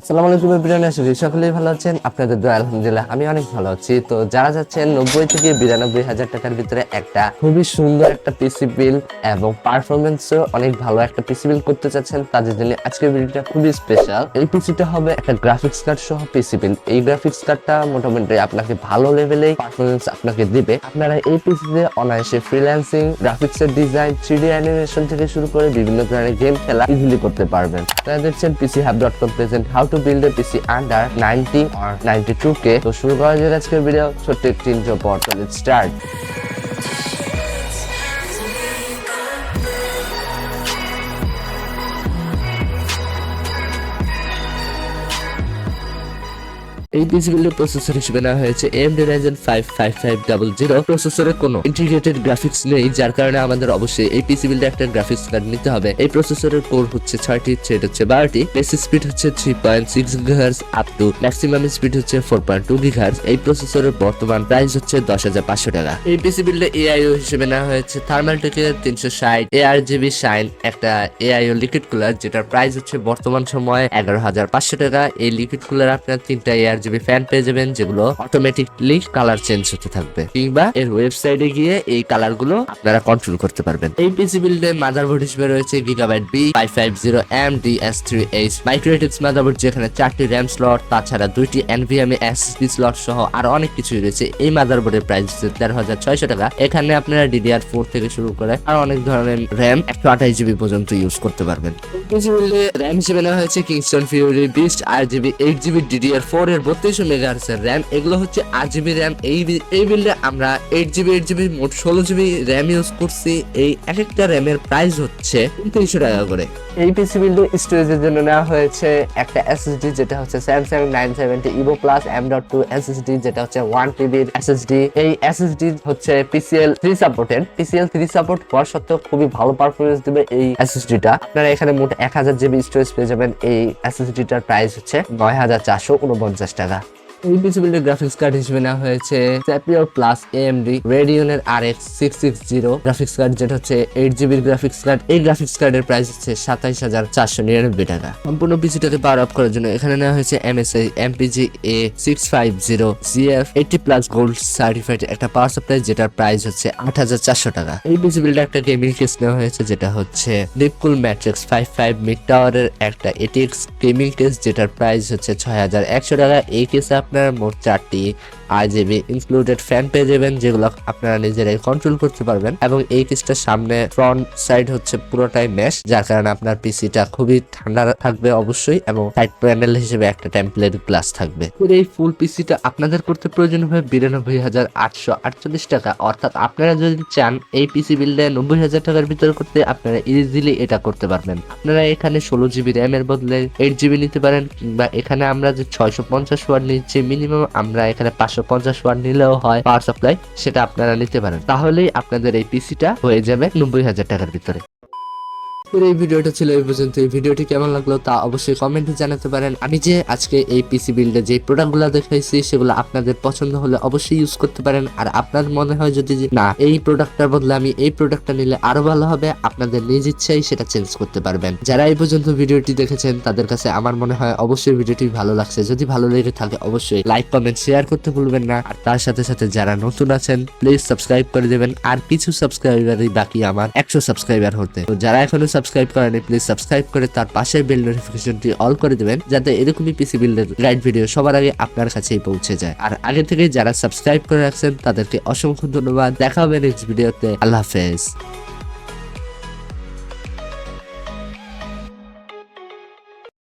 আসসালামু আলাইকুম এভরিওয়ান, আশা করি সকলেই ভালো আছেন। আপনাদের দোয়া আলহামদুলিল্লাহ আমি অনেক ভালো আছি। তো যারা যাচ্ছেন 90 থেকে 92 হাজার টাকার ভিতরে একটা খুবই সুন্দর একটা পিসি বিল্ড এবং পারফরমেন্সও অনেক ভালো একটা পিসি বিল্ড করতে চাচ্ছেন, তাদের জন্য আজকের ভিডিওটা খুবই স্পেশাল। এই পিসিটা হবে একটা গ্রাফিক্স কার্ড সহ পিসি বিল্ড। এই গ্রাফিক্স কার্ডটা মোটামুটি আপনাকে ভালো লেভেলে পারফরমেন্স আপনাকে দিবে। আপনারা এই পিসিতে অনায়াসে ফ্রিল্যান্সিং, গ্রাফিক্সের ডিজাইন, 3D অ্যানিমেশন থেকে শুরু করে বিভিন্ন ধরনের গেম খেলা ইজিলি করতে পারবেন। আপনারা দেখছেন PCHub.com present how to build a PC under 90 or 92K। তো শুরু করা যাক আজকের ভিডিও। ছোট্ট একটি ইন্ট্রো পর লেটস স্টার্ট। এই পিসি বিল্ডের প্রসেসর হিসেবে নেওয়া হয়েছে AMD RYZEN 5 5500। প্রসেসরে কোনো ইন্টিগ্রেটেড গ্রাফিক্স নেই, যার কারণে আমাদের অবশ্যই এই পিসি বিল্ডে একটা গ্রাফিক্স কার্ড নিতে হবে। এই প্রসেসরের কোর হচ্ছে 6টি, থ্রেড হচ্ছে 12টি, বেস স্পিড হচ্ছে 3.6 GHz up to maximum speed হচ্ছে 4.2 GHz। এই প্রসেসরের বর্তমান প্রাইস হচ্ছে 10,500 টাকা। এই পিসি বিল্ডে AIO হিসেবে নেওয়া হয়েছে থার্মালটেকের 360 ARGB শাইন একটা AIO লিকুইড কুলার, যেটার প্রাইস হচ্ছে বর্তমান সময়ে 11,500 টাকা। এই লিকুইড কুলার আপনার 3টা ARGB ফ্যান পেয়ে যাবেন, যেগুলো অটোমেটিকলি কালার চেঞ্জ হতে থাকবে, কিংবা এর ওয়েবসাইটে গিয়ে এই কালার গুলো আপনারা কন্ট্রোল করতে পারবেন। এই পিসি বিল্ডে মাদারবোর্ড হিসেবে রয়েছে Gigabyte B550 AMD S3H মাইক্রোটিক্স motherboard, যেখানে 4টি র্যাম স্লট, তাছাড়া 2টি NVMe SSD স্লট সহ আরো অনেক কিছুই রয়েছে। এই মাদারবোর্ডের প্রাইস হচ্ছে 13,600 টাকা। এখানে আপনারা DDR4 থেকে শুরু করে আর অনেক ধরনের র্যাম 128GB পর্যন্ত ইউজ করতে পারবেন। পিসি বিল্ডে র্যাম হিসেবে নেওয়া হয়েছে Kingston Fury Beast RGB 8GB DDR4 এর 32 মেগাহার্টজ এর র্যাম। এগুলো হচ্ছে RGB র্যাম। এই বিল্ডে আমরা 8GB মোট 16GB র্যাম ইউজ করছি। এই এক একটা র্যামের প্রাইস হচ্ছে 300 টাকা করে। এই পিসি বিল্ডে স্টোরেজের জন্য নেওয়া হয়েছে একটা SSD, যেটা হচ্ছে Samsung 970 Evo Plus M.2 SSD, যেটা হচ্ছে 1TB SSD। এই SSD হচ্ছে PCL3 সাপোর্টেড। PCL3 সাপোর্ট হওয়ার সত্ত্বেও খুবই ভালো পারফরমেন্স দিবে এই SSD-টা। আপনারা এখানে মোট 1000GB স্টোরেজ পেয়ে যাবেন। এই SSD-টার প্রাইস হচ্ছে 9,449 টাকা। এই পিসি বিল্ডের গ্রাফিক্স কার্ড হিসেবে নেওয়া হয়েছে Sapphire প্লাস AMD RADEON এর RX 660 গ্রাফিক্স কার্ড, যেটা হচ্ছে 8GB গ্রাফিক্স কার্ড। এই গ্রাফিক্স কার্ডের প্রাইস হচ্ছে 27,499 টাকা। সম্পূর্ণ পিসিটাকে পাওয়ার আপ করার জন্য এখানে নেওয়া হয়েছে MSI MPGA 650 GF 80+ gold certified একটা পাওয়ার সাপ্লাই, যেটার প্রাইস হচ্ছে 8,400 টাকা। এই পিসি বিল্ডে একটা গেমিং কেস নেওয়া হয়েছে, যেটা হচ্ছে Deepcool matrx 55 মিড টাওয়ারের একটা ATX গেমিং কেস, যেটার প্রাইস হচ্ছে 6,100 টাকা। এই কেসে আপনার মোট 4টি RGB ইনক্লুডেড ফ্যান পেয়ে যাবেন, যেগুলো আপনারা নিজেরাই কন্ট্রোল করতে পারবেন। এবং এই কেসটার সামনে ফ্রন্ট সাইড হচ্ছে পুরোটাই মেশ, যার কারণে আপনার পিসিটা খুবই ঠান্ডা থাকবে অবশ্যই, এবং সাইড প্যানেল হিসেবে একটা টেম্পলেট গ্লাস থাকবে। এই ফুল পিসিটা আপনাদের করতে প্রয়োজন হবে 92,848 টাকা। অর্থাৎ আপনারা যদি চান এই পিসি বিল্ডে 90,000 টাকার ভিতরে করতে, আপনারা ইজিলি এটা করতে পারবেন। আপনারা এখানে 16GB র্যাম এর বদলে 8GB নিতে পারেন, কিংবা এখানে আমরা যে 650 ওয়াট নিচ্ছি মিনিমাম, আমরা এখানে 550 ওয়াট নিলেও হয় পাওয়ার সাপ্লাই, সেটা আপনারা নিতে পারেন। তাহলেই আপনাদের এই পিসিটা হয়ে যাবে 90,000 টাকার ভিতরে। এই ভিডিওটা ছিল এই পর্যন্ত। এই ভিডিওটি কেমন লাগলো তা অবশ্যই কমেন্টে জানাতে পারেন। আমি যে আজকে এই পিসি বিল্ডে যে প্রোডাক্টগুলো দেখাইছি সেগুলো আপনাদের পছন্দ হলে অবশ্যই ইউজ করতে পারেন। আর আপনার মনে হয় যদি না এই প্রোডাক্টটার বদলে আমি এই প্রোডাক্টটা নিলে আরো ভালো হবে, আপনাদের নিজ ইচ্ছাই সেটা চেঞ্জ করতে পারবেন। যারা এই পর্যন্ত ভিডিওটি দেখেছেন তাদের কাছে আমার মনে হয় অবশ্যই ভিডিওটি ভালো লাগছে। যদি ভালো লেগে থাকে অবশ্যই লাইক কমেন্ট শেয়ার করতে ভুলবেন না। আর তার সাথে সাথে যারা নতুন আছেন প্লিজ সাবস্ক্রাইব করে দেবেন। আর কিছু সাবস্ক্রাইবারই বাকি আমার 100 সাবস্ক্রাইবার হতে। তো যারা এখনো সাবস্ক্রাইব করেনি প্লিজ সাবস্ক্রাইব করে তার পাশের বেল নোটিফিকেশনটি অল করে দিবেন, যাতে এরকমই পিসি বিল্ডের গাইড ভিডিও সবার আগে আপনার কাছেই পৌঁছে যায়। আর আগে থেকে যারা সাবস্ক্রাইব করে রাখছেন তাদেরকে অসংখ্য ধন্যবাদ। দেখা হবে নেক্সট ভিডিওতে। আল্লাহ হাফেজ।